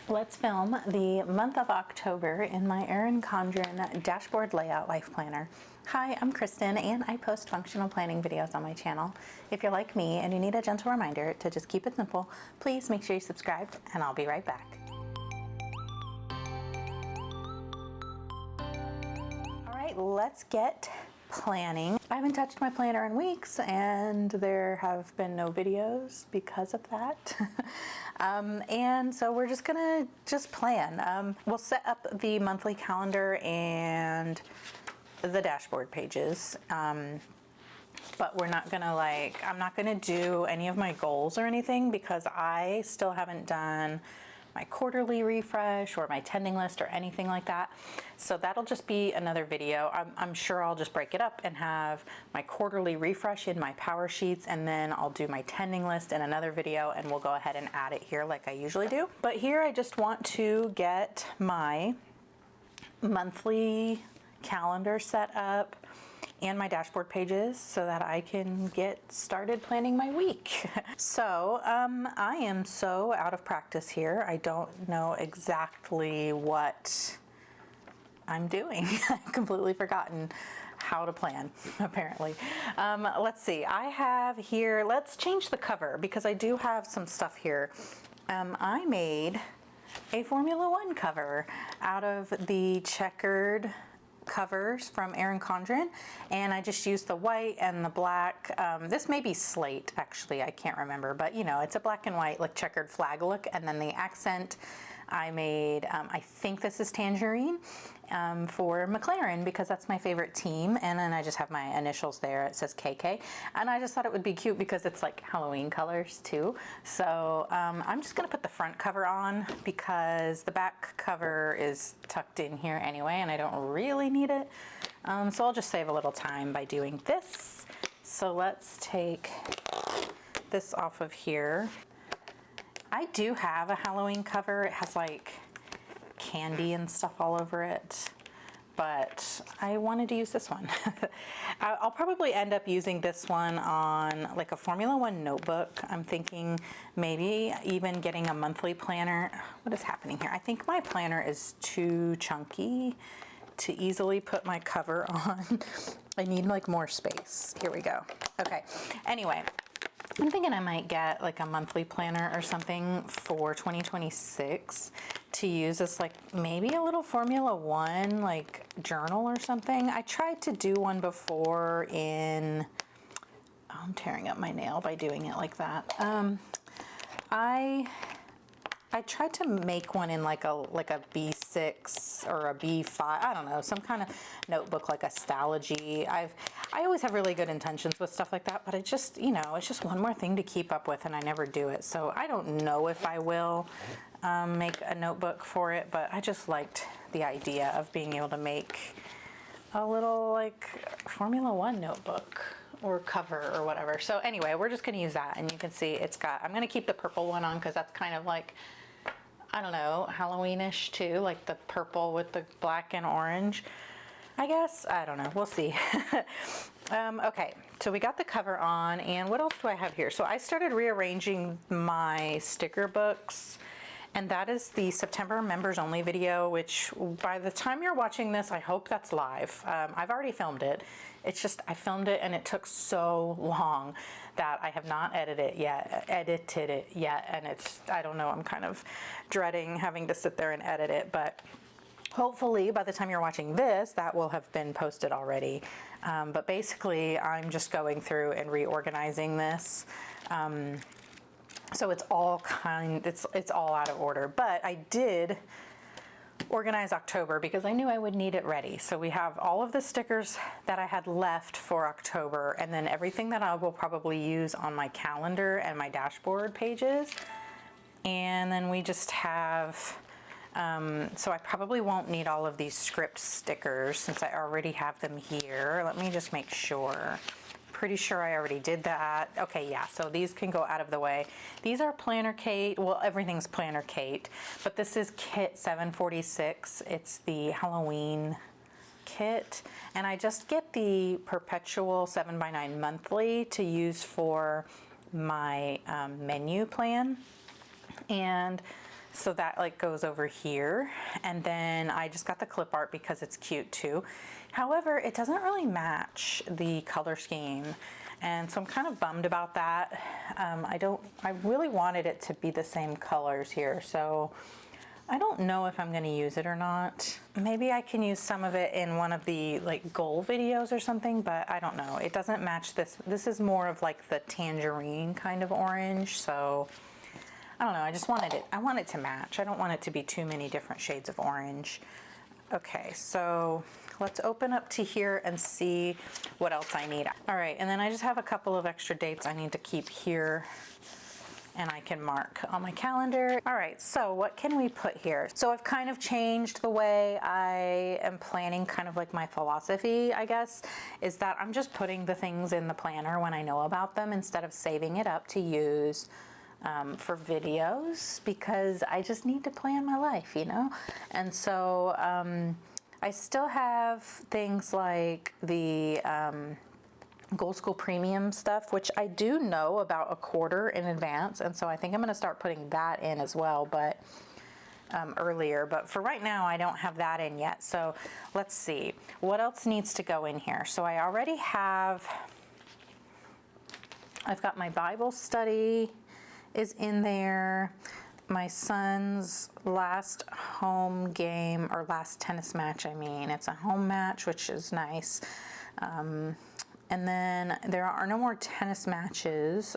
Let's film the month of October in my Erin Condren Dashboard Layout Life Planner. Hi, I'm Kristen and I post functional planning videos on my channel. If you're like me and you need a gentle reminder to just keep it simple, please make sure you subscribe and I'll be right back. All right, let's get planning. I haven't touched my planner in weeks and there have been no videos because of that. And so we're just gonna plan. We'll set up the monthly calendar and the dashboard pages. But we're not gonna I'm not gonna do any of my goals or anything because I still haven't done my quarterly refresh or my tending list or anything like that. So that'll just be another video. I'm sure I'll just break it up and have my quarterly refresh in my power sheets, and then I'll do my tending list in another video and we'll go ahead and add it here like I usually do. But here I just want to get my monthly calendar set up and my dashboard pages so that I can get started planning my week. So I am so out of practice here. I don't know exactly what I'm doing. I've completely forgotten how to plan, apparently. Let's see, I have here, let's change the cover because I do have some stuff here. I made a Formula One cover out of the checkered covers from Erin Condren, and I just used the white and the black. This may be slate, actually, I can't remember, but you know, it's a black and white like checkered flag look, and then the accent I made, I think this is tangerine, for McLaren because that's my favorite team, and then I just have my initials there. It says KK, and I just thought it would be cute because it's like Halloween colors too. So I'm just gonna put the front cover on because the back cover is tucked in here anyway and I don't really need it. So I'll just save a little time by doing this. So let's take this off of here. I do have a Halloween cover. It has like candy and stuff all over it, but I wanted to use this one. I'll probably end up using this one on like a Formula One notebook. I'm thinking maybe even getting a monthly planner. What is happening here? I think my planner is too chunky to easily put my cover on. I need like more space. Here we go. Okay, anyway. I'm thinking I might get like a monthly planner or something for 2026 to use as like maybe a little Formula One like journal or something. I tried to do one before in, I'm tearing up my nail by doing it like that. I tried to make one in like a B6 or a B5, I don't know, some kind of notebook like a Stalogy. I always have really good intentions with stuff like that, but it just, you know, it's just one more thing to keep up with and I never do it. So I don't know if I will make a notebook for it, but I just liked the idea of being able to make a little like Formula One notebook or cover or whatever. So anyway, we're just gonna use that, and you can see it's got, I'm gonna keep the purple one on because that's kind of like, I don't know, Halloweenish too, like the purple with the black and orange, I guess. I don't know, we'll see. Okay, so we got the cover on, and what else do I have here? So I started rearranging my sticker books, and that is the September members only video, which by the time you're watching this, I hope that's live. I've already filmed it. It's just, I filmed it and it took so long that I have not edited it yet. And it's, I don't know, I'm kind of dreading having to sit there and edit it, but hopefully by the time you're watching this, that will have been posted already. But basically I'm just going through and reorganizing this. So it's all it's all out of order, but I did organize October because I knew I would need it ready. So we have all of the stickers that I had left for October, and then everything that I will probably use on my calendar and my dashboard pages. And then we just have, so I probably won't need all of these script stickers since I already have them here. Let me just make sure. Pretty sure I already did that. Okay, yeah, so these can go out of the way. These are Planner Kate, well, everything's Planner Kate, but this is kit 746. It's the Halloween kit, and I just get the perpetual 7x9 monthly to use for my menu plan. And So that like goes over here. And then I just got the clip art because it's cute too. However, it doesn't really match the color scheme. And so I'm kind of bummed about that. I really wanted it to be the same colors here. So I don't know if I'm going to use it or not. Maybe I can use some of it in one of the like goal videos or something, but I don't know. It doesn't match this. This is more of like the tangerine kind of orange. So I don't know. I just wanted it. I want it to match. I don't want it to be too many different shades of orange. Okay, so let's open up to here and see what else I need. All right, and then I just have a couple of extra dates I need to keep here, and I can mark on my calendar. All right, so what can we put here? So I've kind of changed the way I am planning, kind of like my philosophy, I guess, is that I'm just putting the things in the planner when I know about them instead of saving it up to use for videos, because I just need to plan my life, you know? And so I still have things like the Gold School Premium stuff, which I do know about a quarter in advance. And so I think I'm going to start putting that in as well, but earlier. But for right now, I don't have that in yet. So let's see. What else needs to go in here? So I already have, I've got my Bible study is in there. My son's last home game, or last tennis match, I mean. It's a home match, which is nice. And then there are no more tennis matches.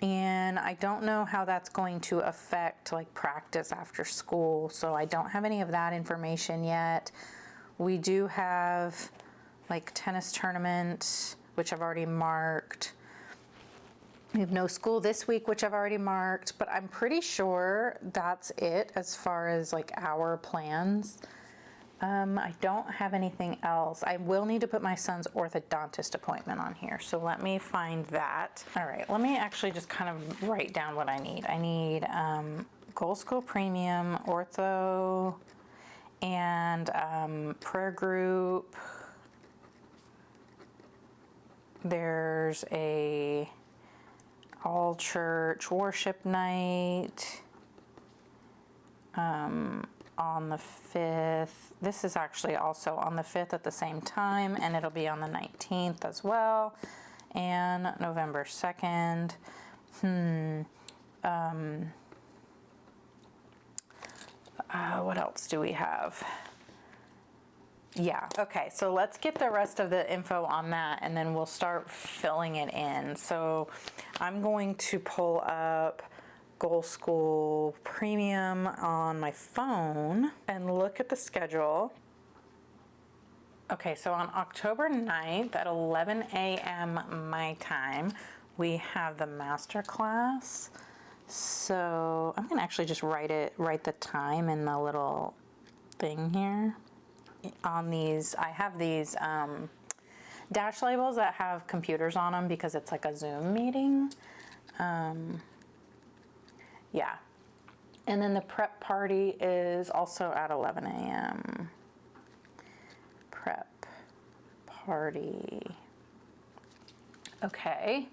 And I don't know how that's going to affect like practice after school. So I don't have any of that information yet. We do have like tennis tournament, which I've already marked. We have no school this week, which I've already marked, but I'm pretty sure that's it as far as like our plans. I don't have anything else. I will need to put my son's orthodontist appointment on here. So let me find that. All right, let me actually just kind of write down what I need. I need Gold School Premium, ortho, and prayer group. There's a all church worship night on the 5th. This is actually also on the 5th at the same time, and it'll be on the 19th as well, and November 2nd. What else do we have? Yeah, okay, so let's get the rest of the info on that, and then we'll start filling it in. So I'm going to pull up Gold School Premium on my phone and look at the schedule. Okay, so on October 9th at 11 a.m. my time, we have the master class. So I'm gonna actually just write the time in the little thing here. On these, I have these dash labels that have computers on them because it's like a Zoom meeting. Yeah. And then the prep party is also at 11 a.m. Prep party. Okay.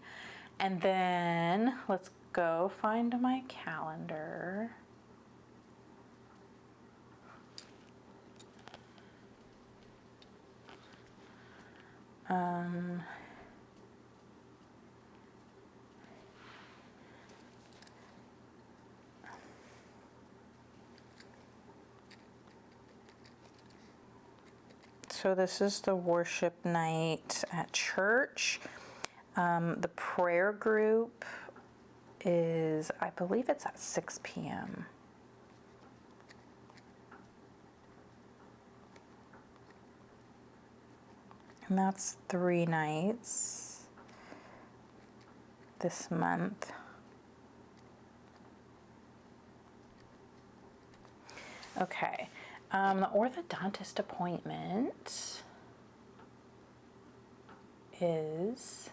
And then let's go find my calendar. So this is the worship night at church. The prayer group is, I believe it's at 6 p.m. And that's 3 nights this month. Okay. The orthodontist appointment is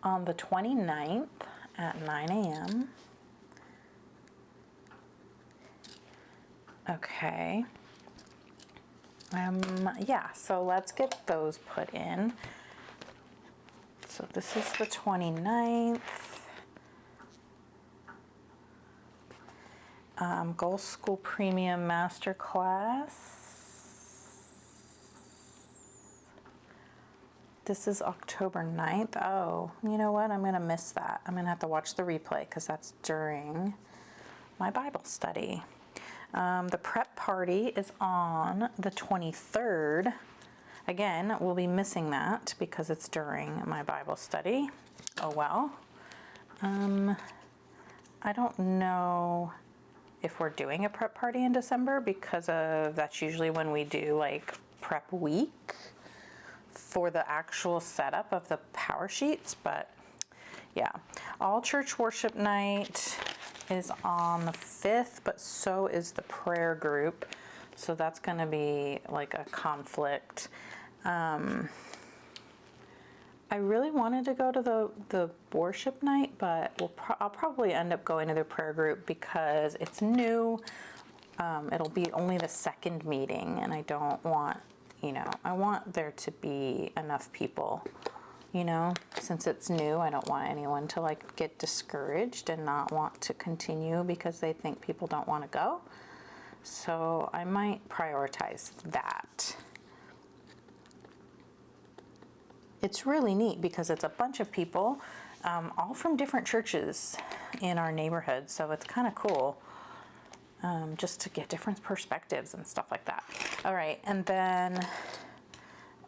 on the 29th at 9 a.m. Okay. Yeah, so let's get those put in. So this is the 29th. Goal School Premium Masterclass. This is October 9th. Oh, you know what? I'm going to miss that. I'm going to have to watch the replay because that's during my Bible study. The prep party is on the 23rd. Again, we'll be missing that because it's during my Bible study. Oh well. I don't know if we're doing a prep party in December because that's usually when we do like prep week for the actual setup of the power sheets, but yeah. All church worship night is on the 5th, but so is the prayer group. So that's going to be like a conflict. I really wanted to go to the worship night, but I'll probably end up going to the prayer group because it's new. It'll be only the second meeting, and I don't want, I want there to be enough people, since it's new. I don't want anyone to like get discouraged and not want to continue because they think people don't want to go. So I might prioritize that. It's really neat because it's a bunch of people, all from different churches in our neighborhood. So it's kind of cool. Just to get different perspectives and stuff like that. All right, and then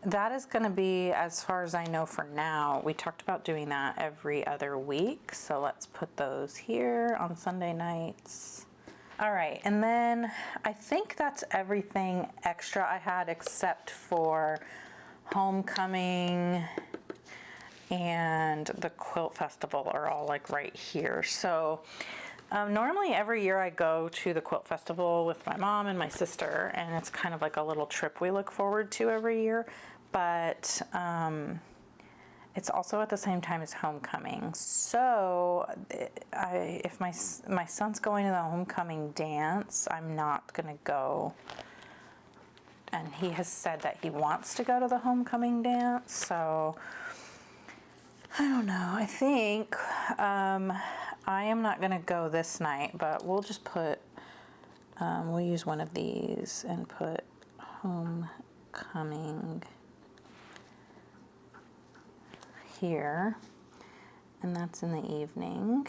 that is going to be, as far as I know for now, we talked about doing that every other week. So let's put those here on Sunday nights. All right, and then I think that's everything extra I had except for homecoming and the quilt festival are all like right here. So normally every year I go to the quilt festival with my mom and my sister, and it's kind of like a little trip we look forward to every year, but it's also at the same time as homecoming. So if my son's going to the homecoming dance, I'm not gonna go, and he has said that he wants to go to the homecoming dance, so I don't know. I think I am not going to go this night, but we'll just put, we'll use one of these and put homecoming here, and that's in the evening.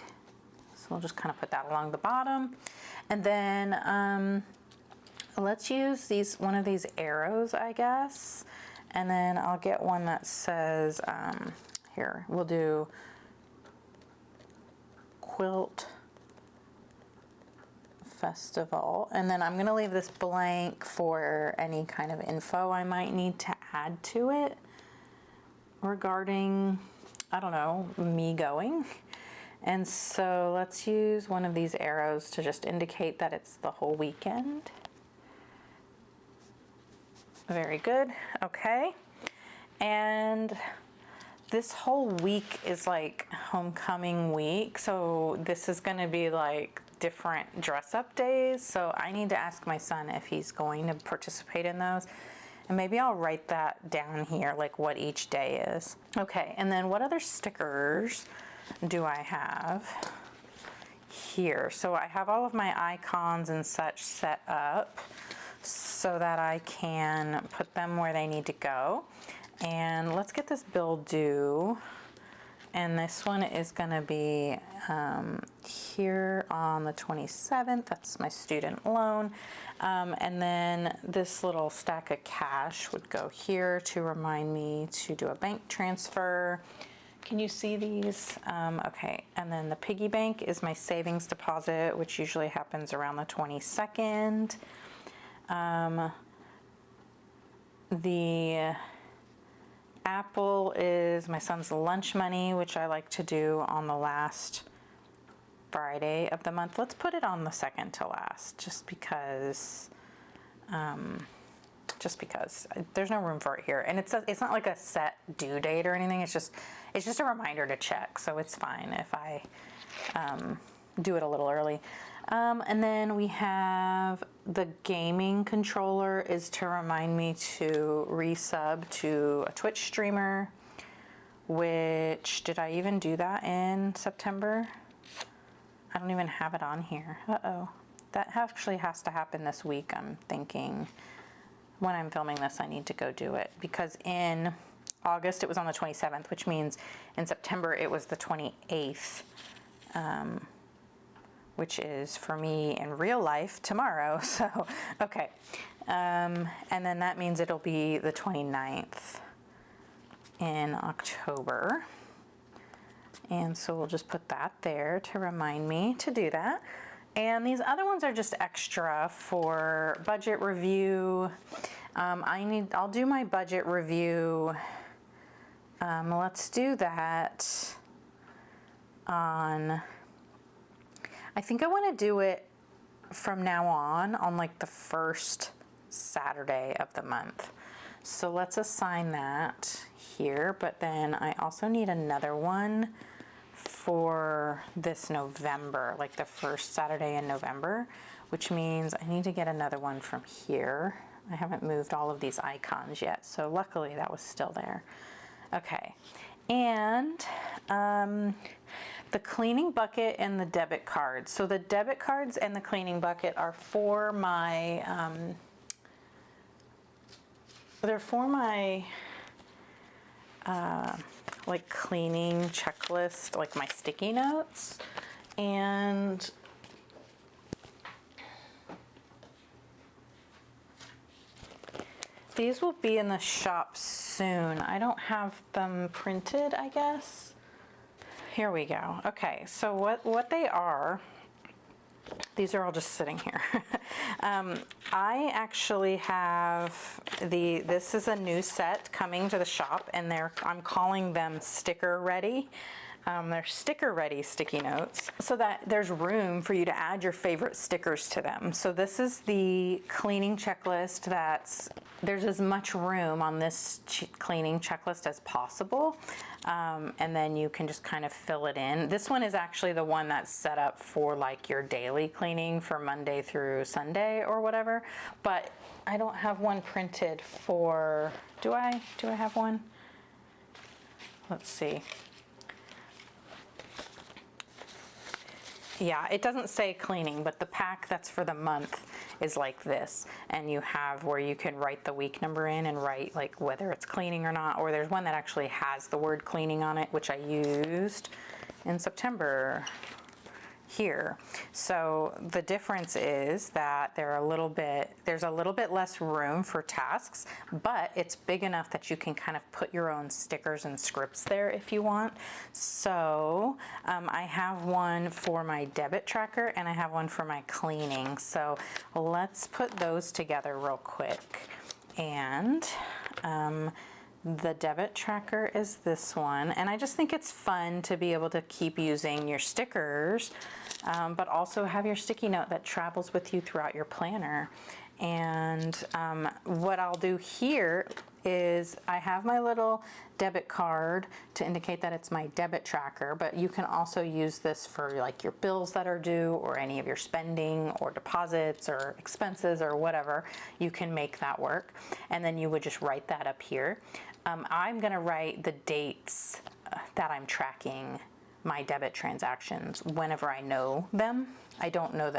So we'll just kind of put that along the bottom. And then let's use one of these arrows, I guess, and then I'll get one that says, here, we'll do quilt festival, and then I'm going to leave this blank for any kind of info I might need to add to it regarding, I don't know, me going. And so let's use one of these arrows to just indicate that it's the whole weekend. Very good. Okay. And this whole week is like homecoming week, so this is going to be like different dress up days. So I need to ask my son if he's going to participate in those, and maybe I'll write that down here, like what each day is. Okay, and then what other stickers do I have here? So I have all of my icons and such set up so that I can put them where they need to go. And let's get this bill due. And this one is going to be here on the 27th. That's my student loan. And then this little stack of cash would go here to remind me to do a bank transfer. Can you see these? Okay. And then the piggy bank is my savings deposit, which usually happens around the 22nd. The Apple is my son's lunch money, which I like to do on the last Friday of the month. Let's put it on the second to last, just because there's no room for it here, and it's not like a set due date or anything. It's just a reminder to check, so it's fine if I do it a little early. And then we have the gaming controller is to remind me to resub to a Twitch streamer, which, did I even do that in September? I don't even have it on here. Uh-oh. That actually has to happen this week, I'm thinking. When I'm filming this, I need to go do it, because in August it was on the 27th, which means in September it was the 28th, which is for me in real life tomorrow. So, okay. And then that means it'll be the 29th in October. And so we'll just put that there to remind me to do that. And these other ones are just extra for budget review. I'll do my budget review. Let's do that on, I think I want to do it from now on like the first Saturday of the month. So let's assign that here, but then I also need another one for this November, like the first Saturday in November, which means I need to get another one from here. I haven't moved all of these icons yet, so luckily that was still there. Okay, and the cleaning bucket and the debit cards. So the debit cards and the cleaning bucket are for my, they're for my, like cleaning checklist, like my sticky notes. And these will be in the shop soon. I don't have them printed, I guess. Here we go. Okay, so what they are, these are all just sitting here. I actually have this is a new set coming to the shop, and I'm calling them sticker ready. They're sticker ready sticky notes, so that there's room for you to add your favorite stickers to them. So this is the cleaning checklist there's as much room on this cleaning checklist as possible. And then you can just kind of fill it in. This one is actually the one that's set up for like your daily cleaning for Monday through Sunday or whatever. But I don't have one printed for, do I have one? Let's see. Yeah, it doesn't say cleaning, but the pack that's for the month is like this. And you have where you can write the week number in and write like whether it's cleaning or not, or there's one that actually has the word cleaning on it, which I used in September here. So the difference is that there's a little bit less room for tasks, but it's big enough that you can kind of put your own stickers and scripts there if you want. So I have one for my debit tracker and I have one for my cleaning. So let's put those together real quick. And the debit tracker is this one, and I just think it's fun to be able to keep using your stickers, but also have your sticky note that travels with you throughout your planner. And what I'll do here is I have my little debit card to indicate that it's my debit tracker, but you can also use this for like your bills that are due or any of your spending or deposits or expenses or whatever. You can make that work, and then you would just write that up here. I'm gonna write the dates that I'm tracking my debit transactions whenever I know them. I don't know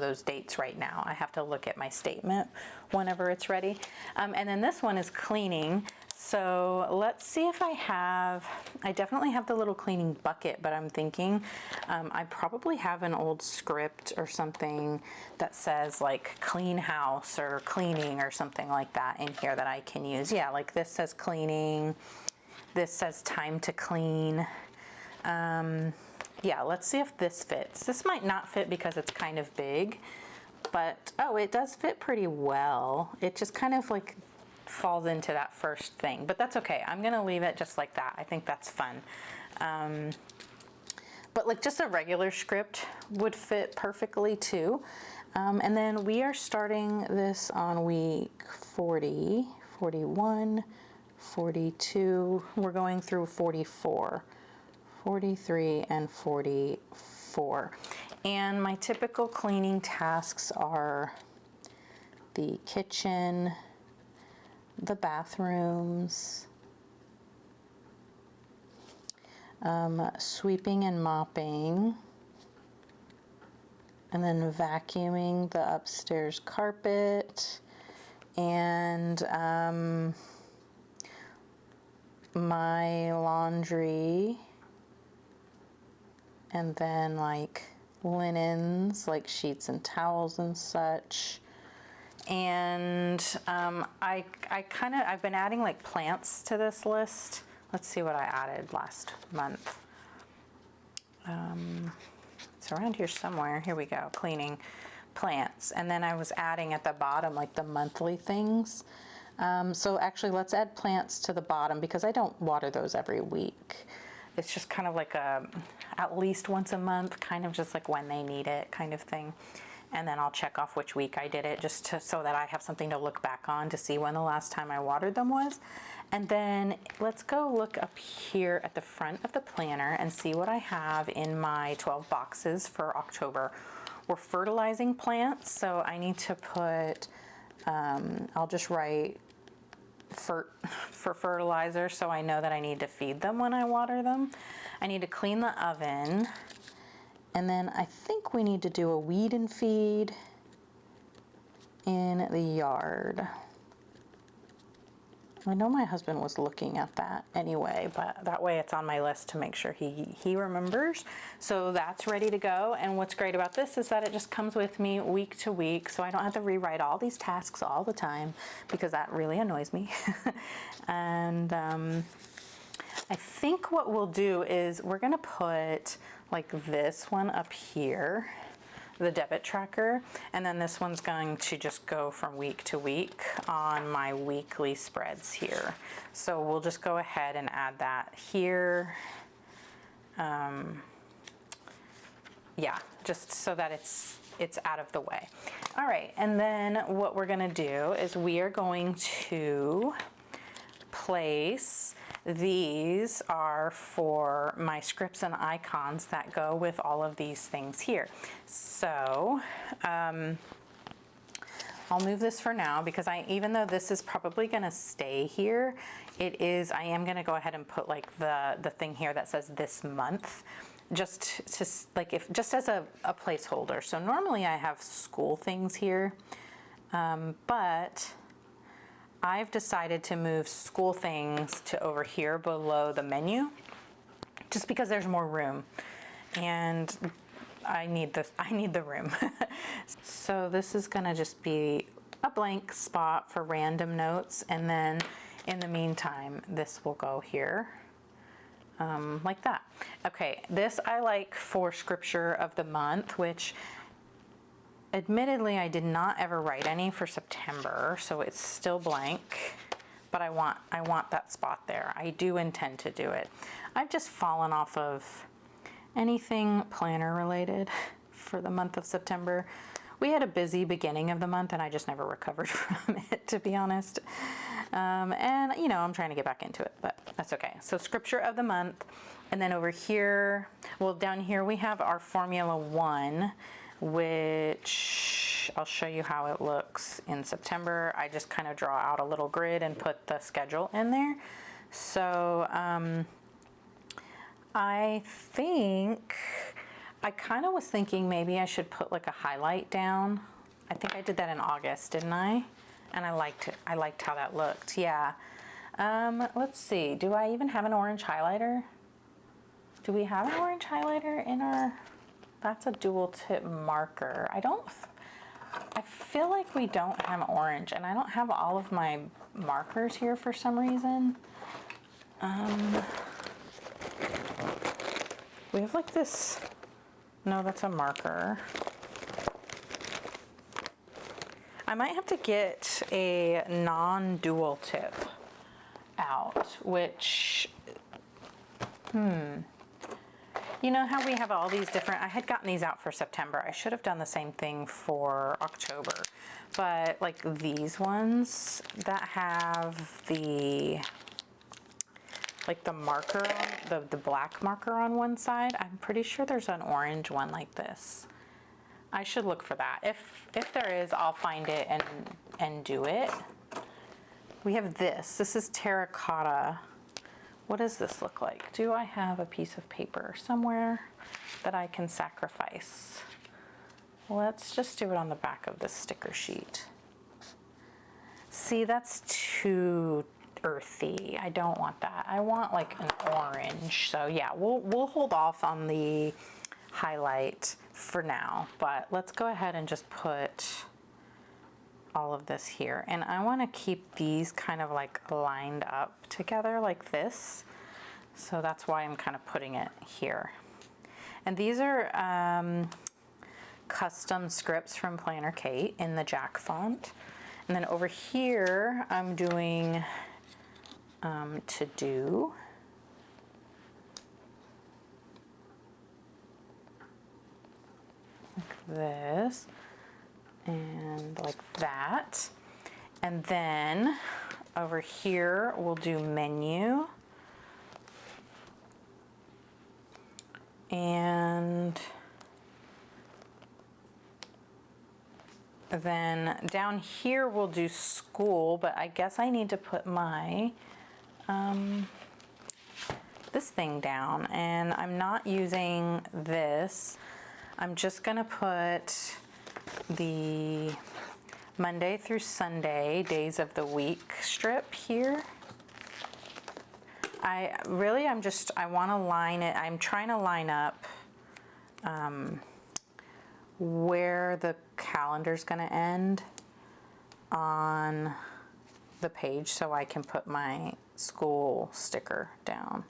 those dates right now. I have to look at my statement whenever it's ready. And then this one is cleaning. So let's see if I definitely have the little cleaning bucket, but I'm thinking I probably have an old script or something that says like clean house or cleaning or something like that in here that I can use. Yeah, like this says cleaning, this says time to clean. Yeah, let's see if this fits. This might not fit because it's kind of big, but oh, it does fit pretty well. It just kind of like falls into that first thing, but that's okay. I'm gonna leave it just like that. I think that's fun. But like just a regular script would fit perfectly too. And then we are starting this on week 40, 41, 42. We're going through 44. 43 and 44. And my typical cleaning tasks are the kitchen, the bathrooms, sweeping and mopping, and then vacuuming the upstairs carpet, and my laundry, and then like linens, like sheets and towels and such. And I've been adding like plants to this list. Let's see what I added last month. It's around here somewhere. Here we go, cleaning, plants. And then I was adding at the bottom like the monthly things. So actually let's add plants to the bottom because I don't water those every week. It's just kind of like at least once a month, kind of just like when they need it kind of thing. And then I'll check off which week I did it so that I have something to look back on to see when the last time I watered them was. And then let's go look up here at the front of the planner and see what I have in my 12 boxes for October. We're fertilizing plants, so I need to put, I'll just write for fertilizer so I know that I need to feed them when I water them. I need to clean the oven. And then I think we need to do a weed and feed in the yard. I know my husband was looking at that anyway, but that way it's on my list to make sure he remembers. So that's ready to go. And what's great about this is that it just comes with me week to week, so I don't have to rewrite all these tasks all the time because that really annoys me. And I think what we'll do is we're gonna put like this one up here, the debit tracker, and then this one's going to just go from week to week on my weekly spreads here. So we'll just go ahead and add that here. Yeah, just so that it's out of the way. All right, and then what we're gonna do is we are going to place, these are for my scripts and icons that go with all of these things here. So I'll move this for now because even though this is probably gonna stay here, I am gonna go ahead and put like the thing here that says this month, just as a placeholder. So normally I have school things here, but I've decided to move school things to over here below the menu, just because there's more room, and I need the room. So this is gonna just be a blank spot for random notes, and then in the meantime, this will go here, like that. Okay, this I like for scripture of the month, which admittedly, I did not ever write any for September, so it's still blank, but I want that spot there. I do intend to do it. I've just fallen off of anything planner related for the month of September. We had a busy beginning of the month and I just never recovered from it, to be honest. And you know, I'm trying to get back into it, but that's okay. So scripture of the month, and then over here, well, down here we have our Formula 1, which I'll show you how it looks in September. I just kind of draw out a little grid and put the schedule in there. So I think, I kind of was thinking maybe I should put like a highlight down. I think I did that in August, didn't I? And I liked it. I liked how that looked. Yeah. Let's see. Do I even have an orange highlighter? Do we have an orange highlighter in our... That's a dual tip marker. I feel like we don't have orange, and I don't have all of my markers here for some reason. We have like this, no, that's a marker. I might have to get a non-dual tip out, which, you know how we have all these different, I had gotten these out for September. I should have done the same thing for October. But like these ones that have the, like the marker, the black marker on one side, I'm pretty sure there's an orange one like this. I should look for that. If there is, I'll find it and do it. We have this. This is terracotta, what does this look like? Do I have a piece of paper somewhere that I can sacrifice? Let's just do it on the back of this sticker sheet. See, that's too earthy. I don't want that. I want like an orange. So yeah, we'll hold off on the highlight for now, but let's go ahead and just put all of this here. And I want to keep these kind of like lined up together like this. So that's why I'm kind of putting it here. And these are custom scripts from Planner Kate in the Jack font. And then over here, I'm doing to do. Like this and like that. And then over here, we'll do menu. And then down here we'll do school, but I guess I need to put my this thing down, and I'm not using this. I'm just gonna put the Monday through Sunday days of the week strip here. I want to line it. I'm trying to line up where the calendar's going to end on the page so I can put my school sticker down.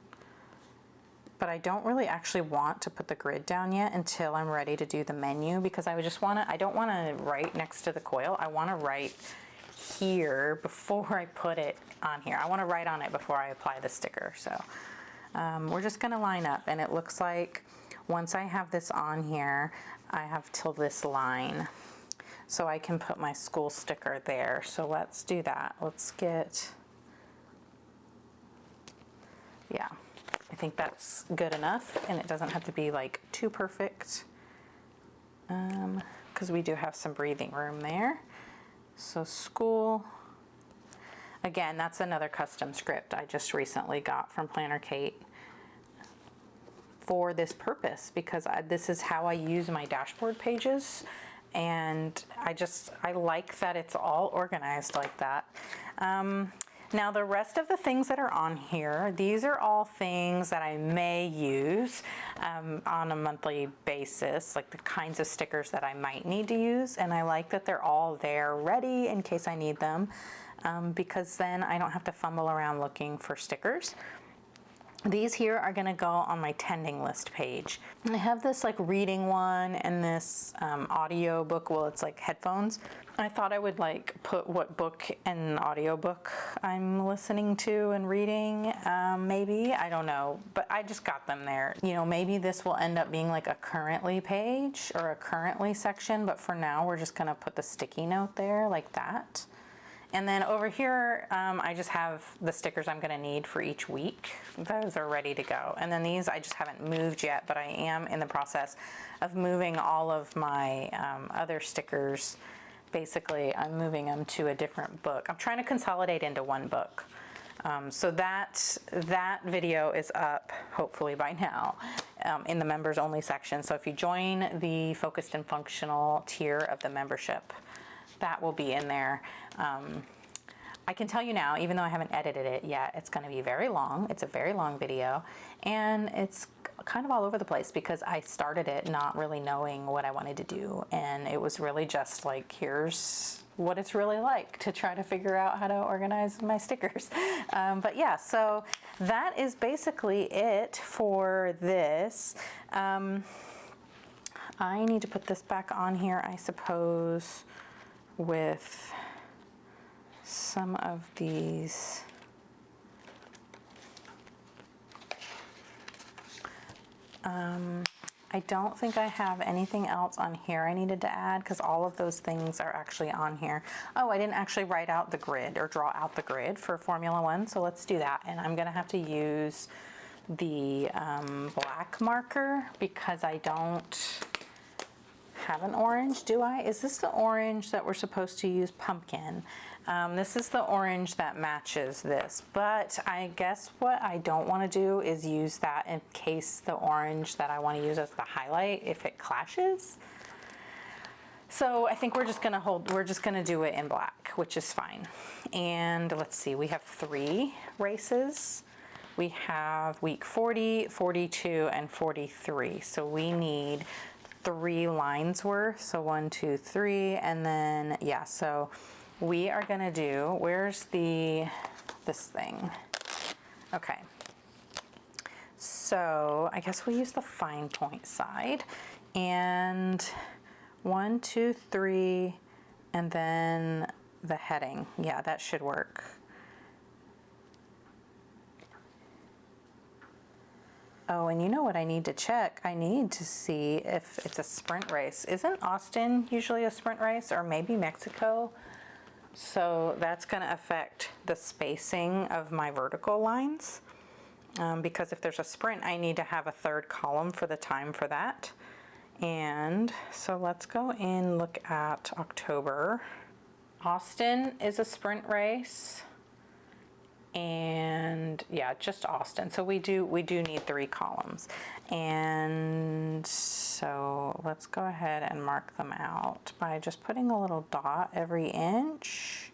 But I don't really actually want to put the grid down yet until I'm ready to do the menu, because I don't want to write next to the coil. I want to write here before I put it on here. I want to write on it before I apply the sticker. So we're just going to line up, and it looks like once I have this on here, I have till this line so I can put my school sticker there. So let's do that. Let's get, yeah, I think that's good enough, and it doesn't have to be like too perfect because we do have some breathing room there. So school, again, that's another custom script I just recently got from Planner Kate for this purpose, because this is how I use my dashboard pages, and I like that it's all organized like that. Now the rest of the things that are on here, these are all things that I may use on a monthly basis, like the kinds of stickers that I might need to use, and I like that they're all there ready in case I need them, because then I don't have to fumble around looking for stickers. These here are going to go on my tending list page. And I have this like reading one and this audio book. Well, it's like headphones. I thought I would like put what book and audio book I'm listening to and reading. Maybe, I don't know, but I just got them there. You know, maybe this will end up being like a currently page or a currently section, but for now we're just going to put the sticky note there like that. And then over here, I just have the stickers I'm gonna need for each week. Those are ready to go. And then these I just haven't moved yet, but I am in the process of moving all of my other stickers. Basically, I'm moving them to a different book. I'm trying to consolidate into one book. So that video is up, hopefully by now, in the members only section. So if you join the Focused and Functional tier of the membership, that will be in there. I can tell you now, even though I haven't edited it yet, it's going to be very long. It's a very long video, and it's kind of all over the place because I started it not really knowing what I wanted to do, and it was really just like, here's what it's really like to try to figure out how to organize my stickers. But yeah, so that is basically it for this. I need to put this back on here, I suppose, with some of these I don't think I have anything else on here I needed to add, because all of those things are actually on here. Oh, I didn't actually write out the grid or draw out the grid for Formula One, so let's do that. And I'm gonna have to use the black marker because I don't have an orange, do I? Is this the orange that we're supposed to use? Pumpkin. This is the orange that matches this, but I guess what I don't want to do is use that in case the orange that I want to use as the highlight, if it clashes. So I think we're just gonna do it in black, which is fine. And let's see, we have 3 races. We have week 40, 42, and 43. So we need 3 lines worth. So 1, 2, 3, and then, yeah, so we are gonna do, where's this thing? Okay. So I guess we use the fine point side, and 1, 2, 3, and then the heading. Yeah, that should work. Oh, and you know what I need to check? I need to see if it's a sprint race. Isn't Austin usually a sprint race, or maybe Mexico? So that's gonna affect the spacing of my vertical lines. Because if there's a sprint, I need to have a 3rd column for the time for that. And so let's go and look at October. Austin is a sprint race, and yeah, just Austin. So we do need 3 columns. And so let's go ahead and mark them out by just putting a little dot every inch.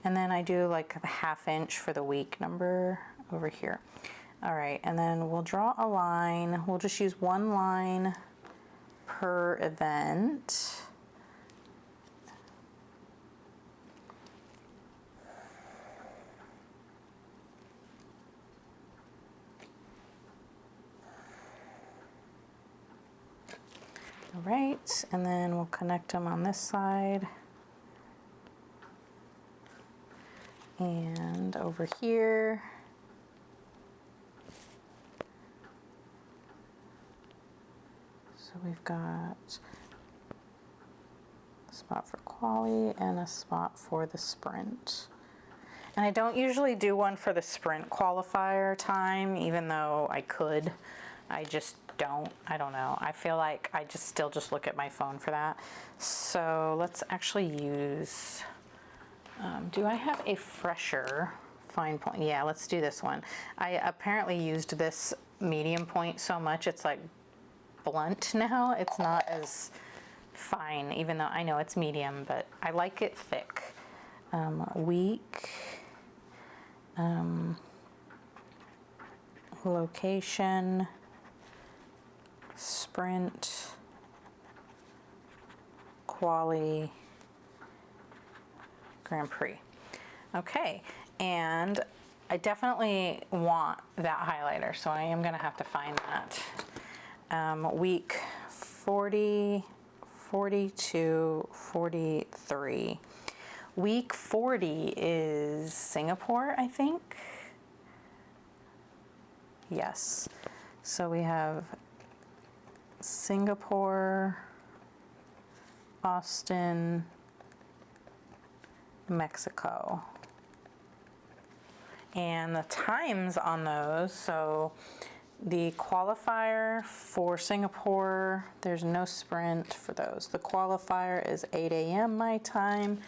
And then I do like a 1/2 inch for the week number over here. All right, and then we'll draw a line. We'll just use 1 line per event. All right, and then we'll connect them on this side. And over here. So we've got a spot for quali and a spot for the sprint. And I don't usually do one for the sprint qualifier time, even though I could. I just don't. I don't know. I feel like I still just look at my phone for that. So let's actually use, do I have a fresher fine point? Yeah, let's do this one. I apparently used this medium point so much, it's like blunt now. It's not as fine, even though I know it's medium, but I like it thick. Week, location, sprint, quali, Grand Prix. Okay, and I definitely want that highlighter, so I am gonna have to find that. Week 40, 42, 43. Week 40 is Singapore, I think. Yes. So we have Singapore, Austin, Mexico. And the times on those, so the qualifier for Singapore, there's no sprint for those. The qualifier is 8 a.m. my time,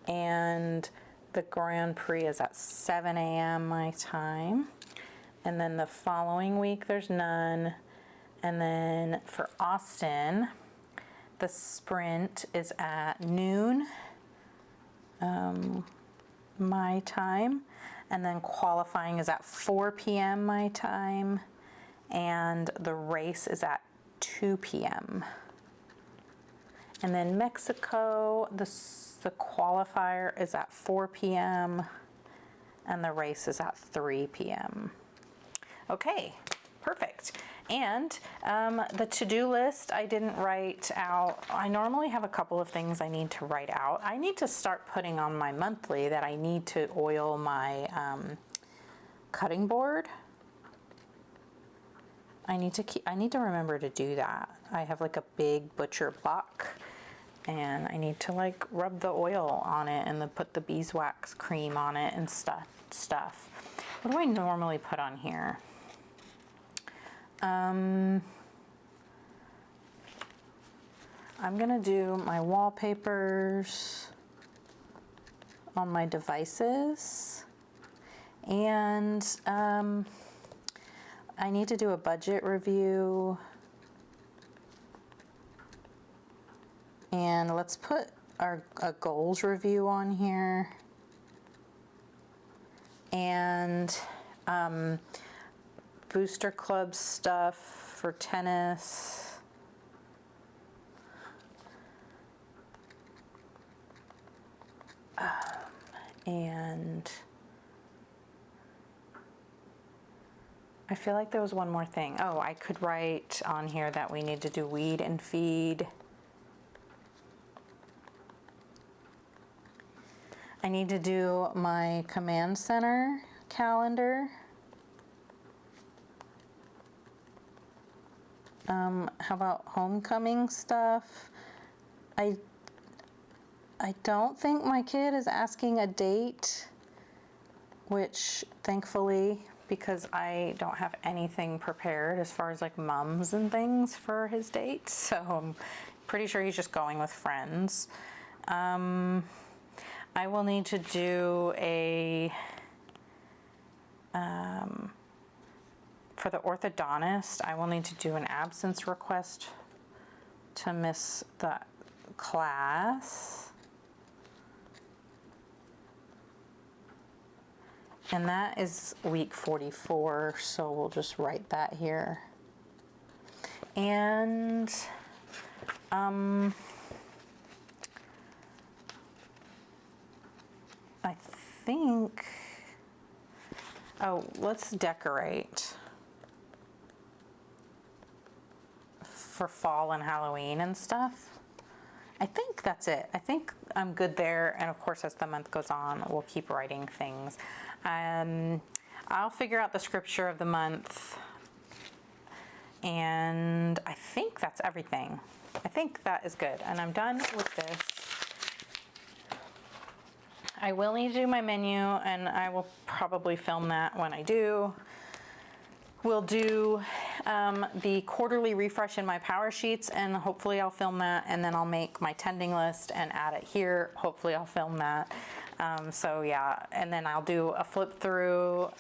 and the Grand Prix is at 7 a.m. my time. And then the following week, there's none. And then for Austin, the sprint is at noon my time. And then qualifying is at 4 p.m. my time. And the race is at 2 p.m. And then Mexico, the qualifier is at 4 p.m. and the race is at 3 p.m. Okay, perfect. And the to-do list I didn't write out. I normally have a couple of things I need to write out. I need to start putting on my monthly that I need to oil my cutting board. I need to remember to do that. I have like a big butcher block, and I need to like rub the oil on it and then put the beeswax cream on it and stuff. What do I normally put on here? I'm gonna do my wallpapers. on my devices. And I need to do a budget review. And let's put a goals review on here. And booster club stuff for tennis. And I feel like there was one more thing. Oh, I could write on here that we need to do weed and feed. I need to do my command center calendar. How about homecoming stuff? I don't think my kid is asking a date, which thankfully, because I don't have anything prepared as far as like mums and things for his date. So I'm pretty sure he's just going with friends. I will need to do a, for the orthodontist, I will need to do an absence request to miss the class. And that is week 44, so we'll just write that here. And I think, oh, let's decorate for fall and Halloween and stuff. I think that's it. I think I'm good there. And of course, as the month goes on, we'll keep writing things. I'll figure out the scripture of the month. And I think that's everything. I think that is good. And I'm done with this. I will need to do my menu, and I will probably film that when I do. We'll do the quarterly refresh in my power sheets, and hopefully I'll film that, and then I'll make my tending list and add it here. Hopefully I'll film that. So yeah, and then I'll do a flip through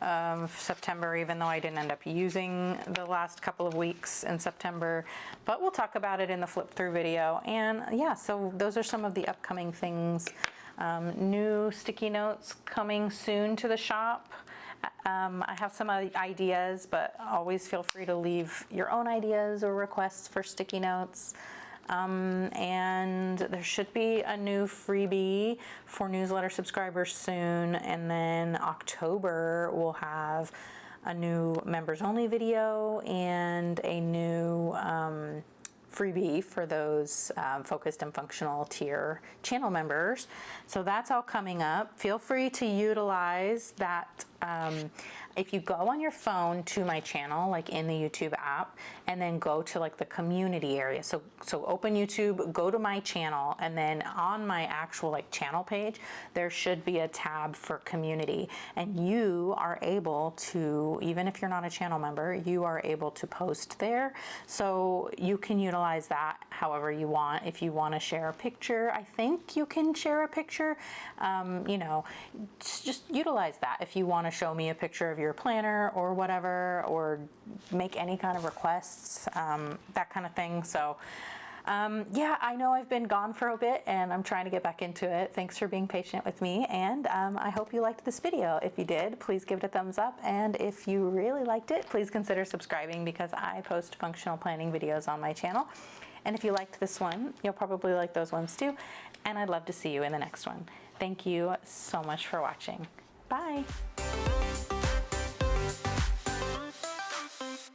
September, even though I didn't end up using the last couple of weeks in September, but we'll talk about it in the flip through video. And yeah, so those are some of the upcoming things. New sticky notes coming soon to the shop. I have some ideas, but always feel free to leave your own ideas or requests for sticky notes. And there should be a new freebie for newsletter subscribers soon. And then October we'll have a new members only video and a new freebie for those focused and functional tier channel members. So that's all coming up. Feel free to utilize that. If you go on your phone to my channel, like in the YouTube app, and then go to like the community area. So open YouTube, go to my channel, and then on my actual like channel page, there should be a tab for community. And you are able to, even if you're not a channel member, you are able to post there. So you can utilize that however you want. If you want to share a picture, I think you can share a picture. You know, just utilize that. If you want to show me a picture of your planner or whatever, or make any kind of requests, that kind of thing. So yeah, I know I've been gone for a bit and I'm trying to get back into it. Thanks for being patient with me, and I hope you liked this video. If you did, please give it a thumbs up, and if you really liked it, please consider subscribing, because I post functional planning videos on my channel. And if you liked this one, you'll probably like those ones too, and I'd love to see you in the next one. Thank you so much for watching. Bye.